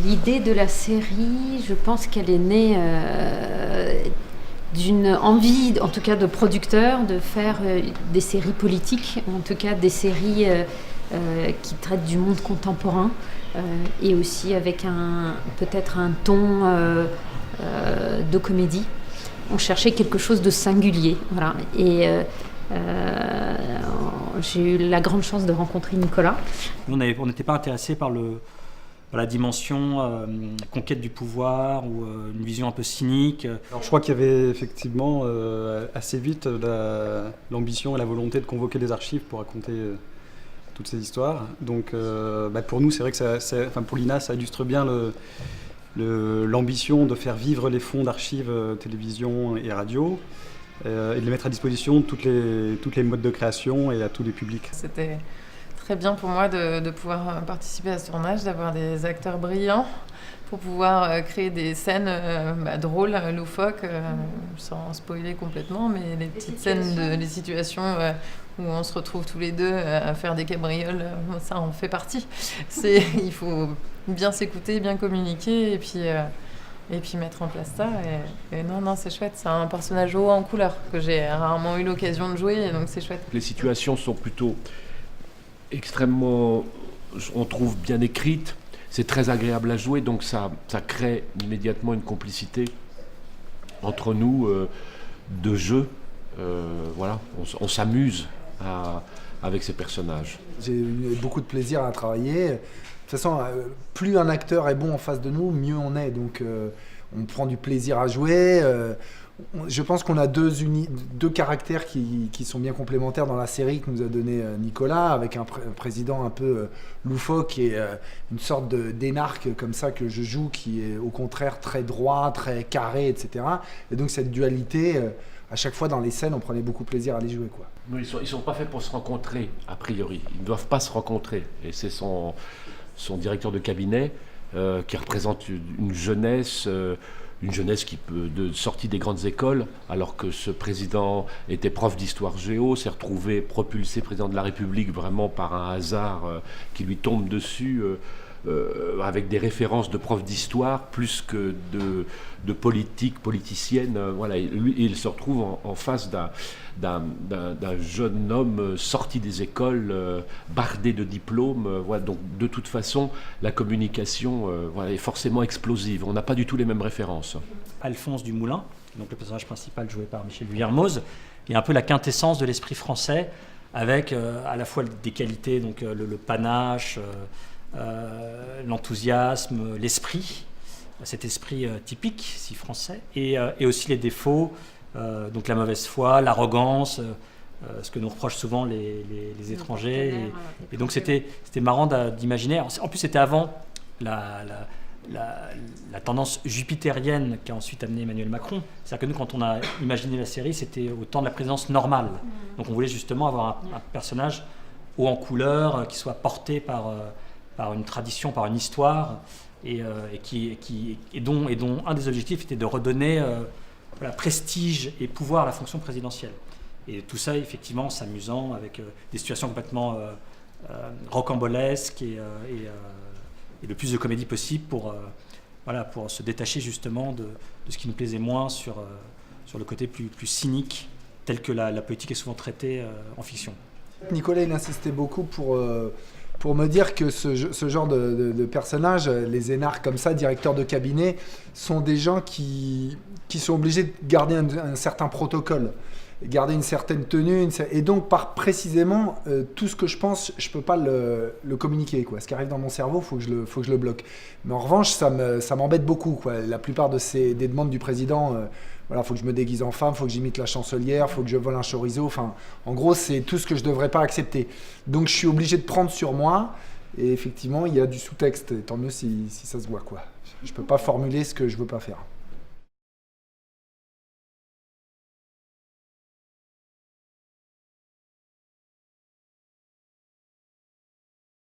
L'idée de la série, je pense qu'elle est née d'une envie, en tout cas de producteurs, de faire des séries politiques, en tout cas des séries qui traitent du monde contemporain et aussi avec peut-être un ton de comédie. On cherchait quelque chose de singulier, voilà. Et j'ai eu la grande chance de rencontrer Nicolas. On n'était pas intéressés par la dimension conquête du pouvoir ou une vision un peu cynique. Alors, je crois qu'il y avait effectivement assez vite l'ambition et la volonté de convoquer des archives pour raconter toutes ces histoires. Donc pour nous, c'est vrai que pour l'INA, ça illustre bien l'ambition de faire vivre les fonds d'archives télévision et radio et de les mettre à disposition de toutes les modes de création et à tous les publics. C'était très bien pour moi de pouvoir participer à ce tournage, d'avoir des acteurs brillants pour pouvoir créer des scènes drôles, loufoques, sans spoiler complètement, mais les petites scènes, les situations où on se retrouve tous les deux à faire des cabrioles, ça en fait partie. Il faut bien s'écouter, bien communiquer et puis mettre en place ça. Et non, c'est chouette. C'est un personnage haut en couleur que j'ai rarement eu l'occasion de jouer, donc c'est chouette. Les situations sont plutôt extrêmement, on trouve, bien écrites. C'est très agréable à jouer, donc ça crée immédiatement une complicité entre nous de jeu. Voilà, on s'amuse avec ces personnages. J'ai eu beaucoup de plaisir à travailler. De toute façon, plus un acteur est bon en face de nous, mieux on est. Donc on prend du plaisir à jouer. Je pense qu'on a deux caractères qui sont bien complémentaires dans la série que nous a donné Nicolas, avec un président un peu loufoque et une sorte d'énarque comme ça que je joue, qui est au contraire très droit, très carré, etc. Et donc cette dualité, à chaque fois dans les scènes, on prenait beaucoup de plaisir à les jouer, quoi. Non, ils sont pas faits pour se rencontrer, a priori. Ils ne doivent pas se rencontrer. Et c'est son directeur de cabinet qui représente une jeunesse qui peut de sortie des grandes écoles, alors que ce président était prof d'histoire géo, s'est retrouvé propulsé président de la République vraiment par un hasard qui lui tombe dessus, avec des références de prof d'histoire plus que de politicienne. Voilà, il se retrouve en face d'un jeune homme sorti des écoles, bardé de diplômes. Voilà, donc de toute façon, la communication est forcément explosive. On n'a pas du tout les mêmes références. Alphonse Dumoulin, donc le personnage principal joué par Michel Vuillermoz, est un peu la quintessence de l'esprit français, avec à la fois des qualités, donc le panache, l'enthousiasme, l'esprit, cet esprit typique, si français, et aussi les défauts, donc la mauvaise foi, l'arrogance, ce que nous reprochent souvent les étrangers. Et donc c'était marrant d'imaginer. En plus, c'était avant la tendance jupitérienne qui a ensuite amené Emmanuel Macron. C'est-à-dire que nous, quand on a imaginé la série, c'était au temps de la présidence normale. Donc on voulait justement avoir un personnage haut en couleur, qui soit porté par une tradition, par une histoire, et dont un des objectifs était de redonner prestige et pouvoir à la fonction présidentielle. Et tout ça, effectivement, s'amusant avec des situations complètement rocambolesques et le plus de comédie possible pour se détacher justement de ce qui nous plaisait moins sur le côté plus cynique, tel que la politique est souvent traitée en fiction. Nicolas, il insistait beaucoup pour me dire que ce genre de personnages, les énarques comme ça, directeurs de cabinet, sont des gens qui sont obligés de garder un certain protocole, garder une certaine tenue, et donc précisément tout ce que je pense, je peux pas le communiquer, quoi. Ce qui arrive dans mon cerveau, faut que je le bloque. Mais en revanche, ça m'embête beaucoup, quoi. La plupart des demandes du président, faut que je me déguise en femme, faut que j'imite la chancelière, faut que je vole un chorizo. Enfin, en gros, c'est tout ce que je devrais pas accepter. Donc, je suis obligé de prendre sur moi. Et effectivement, il y a du sous-texte. Et tant mieux si ça se voit, quoi. Je peux pas formuler ce que je veux pas faire.